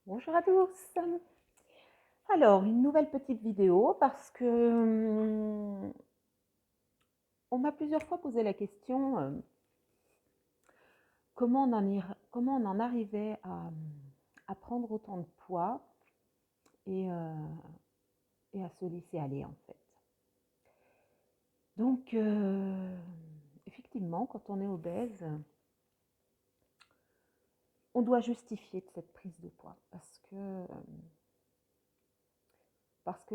Bonjour à tous. Alors, une nouvelle petite vidéo parce que on m'a plusieurs fois posé la question comment on en arrivait à prendre autant de poids et, euh, et à se laisser aller en fait. Donc, effectivement, quand on est obèse, on doit justifier de cette prise de poids parce que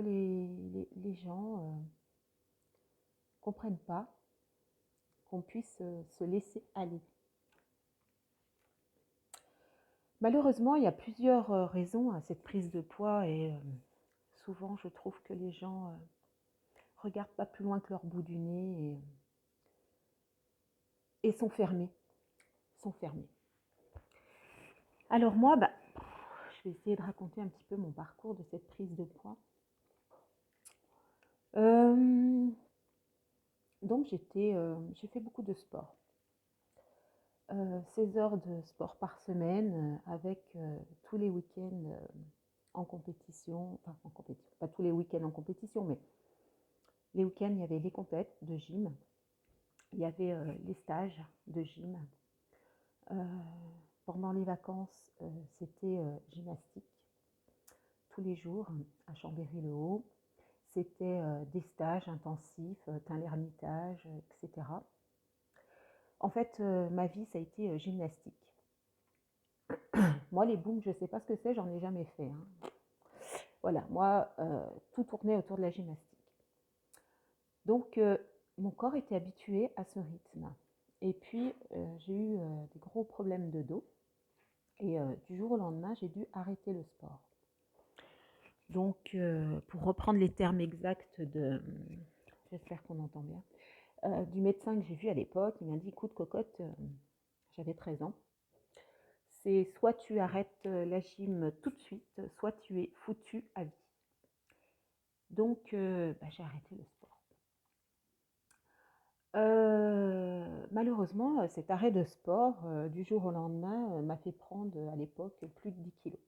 les gens comprennent pas qu'on puisse se laisser aller. Malheureusement, il y a plusieurs raisons à cette prise de poids et souvent je trouve que les gens regardent pas plus loin que leur bout du nez et sont fermés, sont fermés. Alors moi, je vais essayer de raconter un petit peu mon parcours de cette prise de poids. Donc j'ai fait beaucoup de sport. 16 heures de sport par semaine avec tous les week-ends en compétition, enfin en compétition, pas tous les week-ends en compétition, mais les week-ends il y avait les compètes de gym, il y avait les stages de gym. Pendant les vacances, c'était gymnastique tous les jours à Chambéry-le-Haut. C'était des stages intensifs, teint l'Ermitage, etc. En fait, ma vie, ça a été gymnastique. Moi, les booms, je ne sais pas ce que c'est, j'en ai jamais fait. Hein. Voilà, moi, tout tournait autour de la gymnastique. Donc, mon corps était habitué à ce rythme. Et puis, j'ai eu des gros problèmes de dos. Et du jour au lendemain, j'ai dû arrêter le sport. Donc, pour reprendre les termes exacts j'espère qu'on entend bien, du médecin que j'ai vu à l'époque, il m'a dit, écoute cocotte, j'avais 13 ans, c'est soit tu arrêtes la gym tout de suite, soit tu es foutu à vie. Donc, j'ai arrêté le sport. Malheureusement, cet arrêt de sport, du jour au lendemain, m'a fait prendre à l'époque plus de 10 kilos.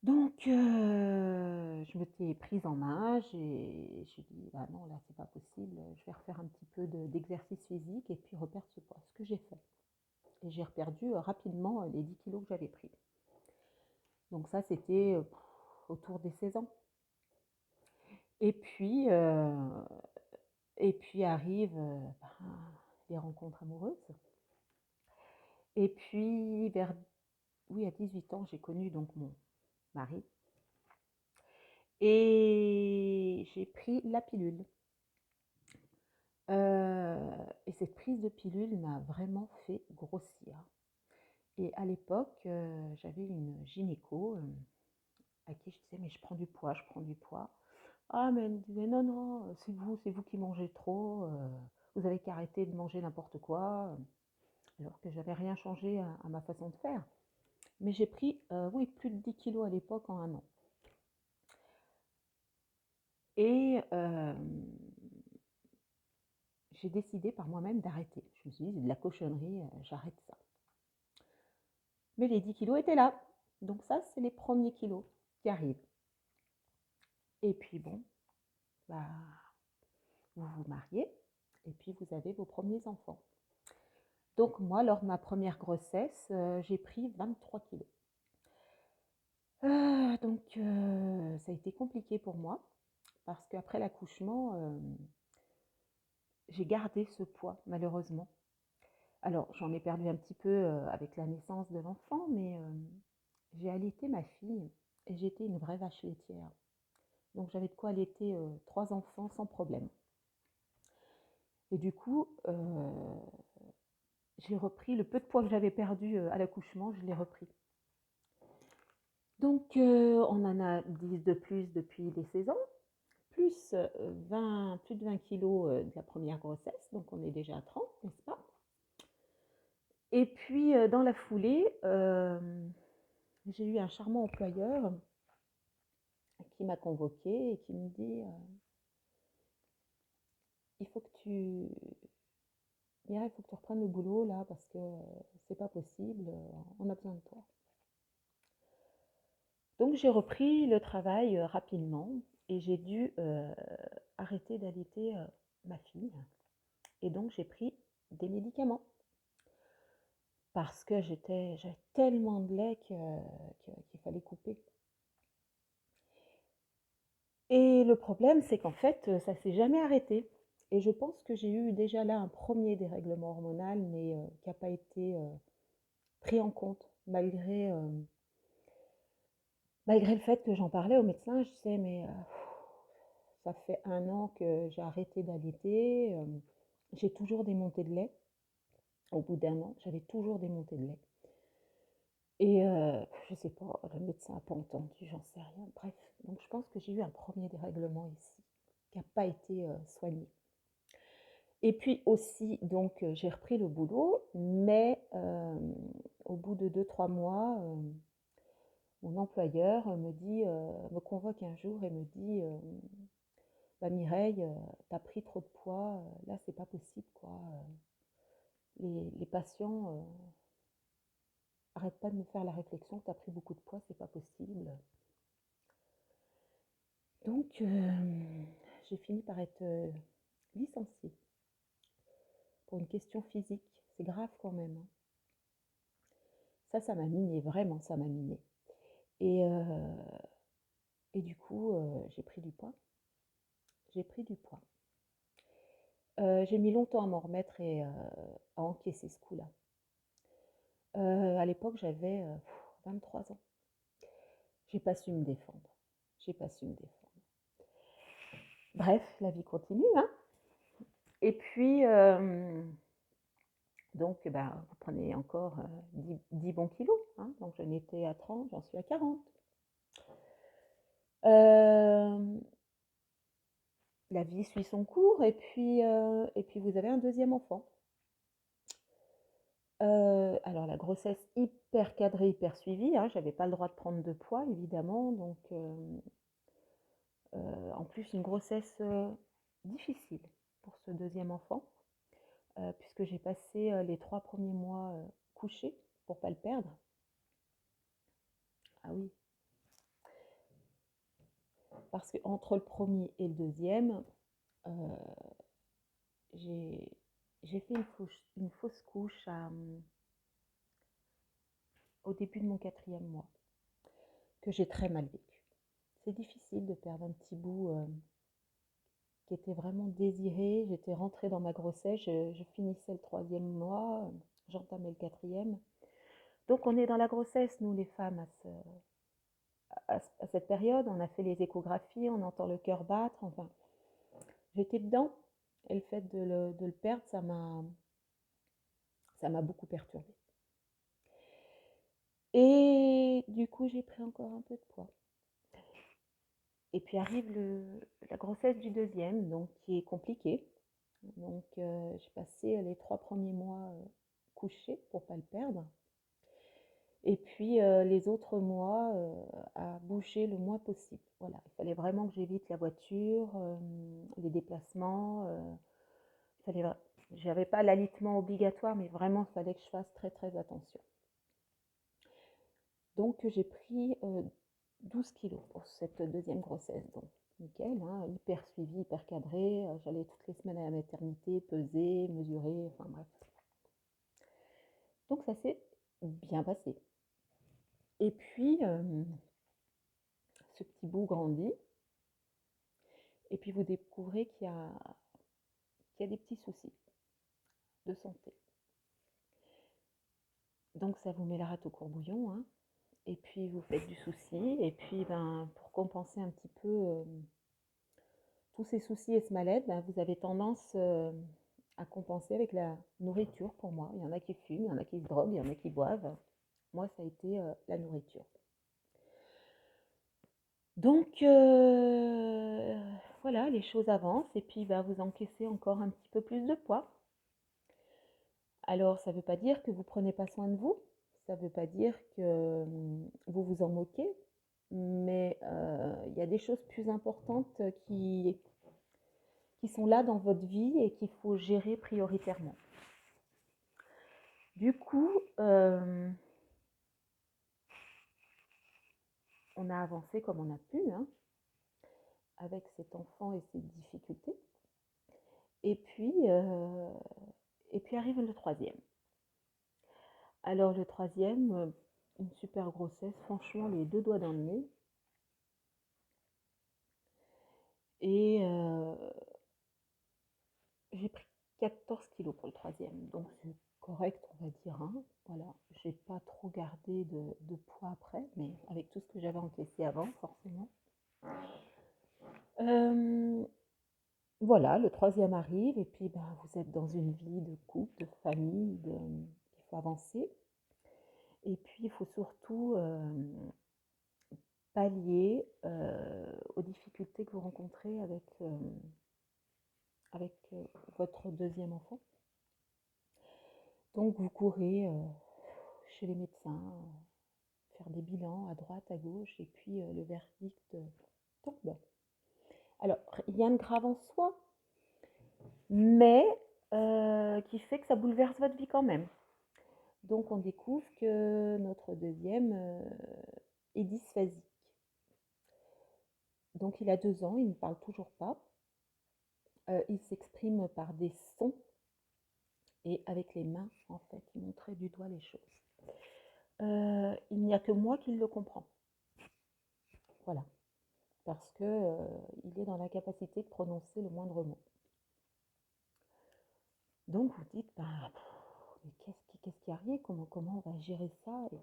Donc, je m'étais prise en main, j'ai dit, bah non, là, c'est pas possible, je vais refaire un petit peu d'exercice physique et puis reperdre ce poids. Ce que j'ai fait. Et j'ai reperdu rapidement les 10 kilos que j'avais pris. Donc ça, c'était autour des 16 ans. Et puis, euh, et puis arrivent les rencontres amoureuses. Et puis, oui, à 18 ans, j'ai connu donc mon mari. Et j'ai pris la pilule. Et cette prise de pilule m'a vraiment fait grossir. Et à l'époque, j'avais une gynéco à qui je disais, mais je prends du poids, je prends du poids. Ah, mais elle me disait, non, non, c'est vous qui mangez trop, vous avez qu'à arrêter de manger n'importe quoi, alors que j'avais rien changé à ma façon de faire. Mais j'ai pris, oui, plus de 10 kilos à l'époque en un an. Et j'ai décidé par moi-même d'arrêter. Je me suis dit, c'est de la cochonnerie, j'arrête ça. Mais les 10 kilos étaient là. Donc ça, c'est les premiers kilos qui arrivent. Et puis bon, bah, vous vous mariez et puis vous avez vos premiers enfants. Donc moi, lors de ma première grossesse, j'ai pris 23 kilos. Donc ça a été compliqué pour moi parce qu'après l'accouchement, j'ai gardé ce poids malheureusement. Alors j'en ai perdu un petit peu avec la naissance de l'enfant, mais j'ai allaité ma fille et j'étais une vraie vache laitière. Donc j'avais de quoi allaiter 3 enfants sans problème. Et du coup, j'ai repris le peu de poids que j'avais perdu à l'accouchement, je l'ai repris. Donc on en a 10 de plus depuis les 16 ans, plus plus de 20 kilos de la première grossesse, donc on est déjà à 30, n'est-ce pas? Et puis dans la foulée, j'ai eu un charmant employeur qui m'a convoqué et qui me dit il faut que tu Mireille, il faut que tu reprennes le boulot là parce que c'est pas possible, on a besoin de toi. Donc j'ai repris le travail rapidement et j'ai dû arrêter d'allaiter ma fille. Et donc j'ai pris des médicaments parce que j'avais tellement de lait qu'il fallait couper. Et le problème, c'est qu'en fait, ça s'est jamais arrêté. Et je pense que j'ai eu déjà là un premier dérèglement hormonal, mais qui n'a pas été pris en compte, malgré le fait que j'en parlais au médecin. Je disais, mais ça fait 1 an que j'ai arrêté d'allaiter, j'ai toujours des montées de lait. Au bout d'1 an, j'avais toujours des montées de lait. Et je sais pas, le médecin n'a pas entendu, j'en sais rien. Bref, donc je pense que j'ai eu un premier dérèglement ici, qui n'a pas été soigné. Et puis aussi, donc j'ai repris le boulot, mais au bout de 2-3 mois, mon employeur me convoque un jour et me dit bah Mireille, t'as pris trop de poids, là c'est pas possible quoi. Les patients arrêtent pas de me faire la réflexion que t'as pris beaucoup de poids, c'est pas possible. Donc j'ai fini par être licenciée pour une question physique. C'est grave quand même, hein. Ça m'a miné, vraiment ça m'a miné. Et, du coup, j'ai pris du poids. J'ai pris du poids. J'ai mis longtemps à m'en remettre et à encaisser ce coup-là. À l'époque, j'avais 23 ans. J'ai pas su me défendre. J'ai pas su me défendre. Bref, la vie continue, hein. Et puis, donc, ben, vous prenez encore 10 bons kilos, hein. Donc, j'en étais à 30, j'en suis à 40. La vie suit son cours et puis vous avez un deuxième enfant. Alors la grossesse hyper cadrée, hyper suivie, hein, j'avais pas le droit de prendre de poids évidemment, donc en plus une grossesse difficile pour ce deuxième enfant, puisque j'ai passé les 3 premiers mois couchée pour pas le perdre. Ah oui, parce que entre le premier et le deuxième, j'ai fait une fausse couche au début de mon 4e mois, que j'ai très mal vécu. C'est difficile de perdre un petit bout qui était vraiment désiré. J'étais rentrée dans ma grossesse, je finissais le 3e mois, j'entamais le 4e. Donc on est dans la grossesse, nous les femmes, à cette période. On a fait les échographies, on entend le cœur battre, enfin. J'étais dedans, et le fait de le perdre, ça m'a beaucoup perturbée. Et du coup, j'ai pris encore un peu de poids. Et puis arrive la grossesse du deuxième, donc qui est compliquée. Donc j'ai passé les 3 premiers mois couchée pour pas le perdre. Et puis les autres mois à bouger le moins possible. Voilà, il fallait vraiment que j'évite la voiture, les déplacements. J'avais pas l'alitement obligatoire, mais vraiment il fallait que je fasse très très attention. Donc j'ai pris 12 kilos pour cette deuxième grossesse. Donc nickel, hein, hyper suivi, hyper cadré. J'allais toutes les semaines à la maternité, peser, mesurer, enfin bref. Donc ça s'est bien passé. Et puis ce petit bout grandit. Et puis vous découvrez qu'il y a des petits soucis de santé. Donc ça vous met la rate au courbouillon, hein. Et puis vous faites du souci. Et puis ben, pour compenser un petit peu tous ces soucis et ce mal-être, ben, vous avez tendance à compenser avec la nourriture pour moi. Il y en a qui fument, il y en a qui se droguent, il y en a qui boivent. Moi, ça a été la nourriture. Donc, voilà, les choses avancent et puis bah, vous encaissez encore un petit peu plus de poids. Alors, ça ne veut pas dire que vous ne prenez pas soin de vous, ça ne veut pas dire que vous vous en moquez, mais il y a des choses plus importantes qui sont là dans votre vie et qu'il faut gérer prioritairement. Du coup, on on a avancé comme on a pu, hein, avec cet enfant et ses difficultés. Et puis arrive le troisième. Alors le troisième, une super grossesse, franchement les 2 doigts dans le nez. Et j'ai pris 14 kilos pour le troisième, donc c'est correct, on va dire, hein. Voilà, j'ai pas trop gardé de poids après, mais avec tout ce que j'avais encaissé avant, forcément. Voilà, le troisième arrive, et puis ben, vous êtes dans une vie de couple, de famille, il faut avancer. Et puis il faut surtout pallier aux difficultés que vous rencontrez avec votre deuxième enfant. Donc vous courez chez les médecins, faire des bilans à droite, à gauche, et puis le verdict tombe. Alors, rien de grave en soi, mais qui fait que ça bouleverse votre vie quand même. Donc on découvre que notre deuxième est dysphasique. Donc il a 2 ans, il ne parle toujours pas. Il s'exprime par des sons et avec les mains, en fait, il montrait du doigt les choses. Il n'y a que moi qui le comprends. Voilà. Parce que il est dans l'incapacité de prononcer le moindre mot. Donc vous dites, bah, mais qu'est-ce qui arrive, comment on va gérer ça, et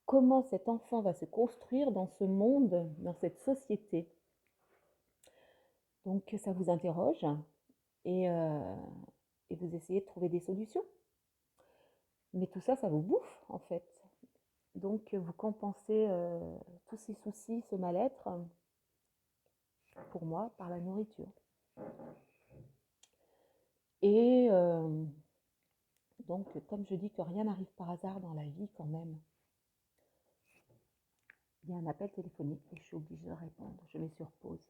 comment cet enfant va se construire dans ce monde, dans cette société. Donc ça vous interroge, et vous essayez de trouver des solutions. Mais tout ça, ça vous bouffe en fait. Donc vous compensez tous ces soucis, ce mal-être, pour moi, par la nourriture. Et donc, comme je dis que rien n'arrive par hasard dans la vie quand même, il y a un appel téléphonique et je suis obligée de répondre. Je mets sur pause.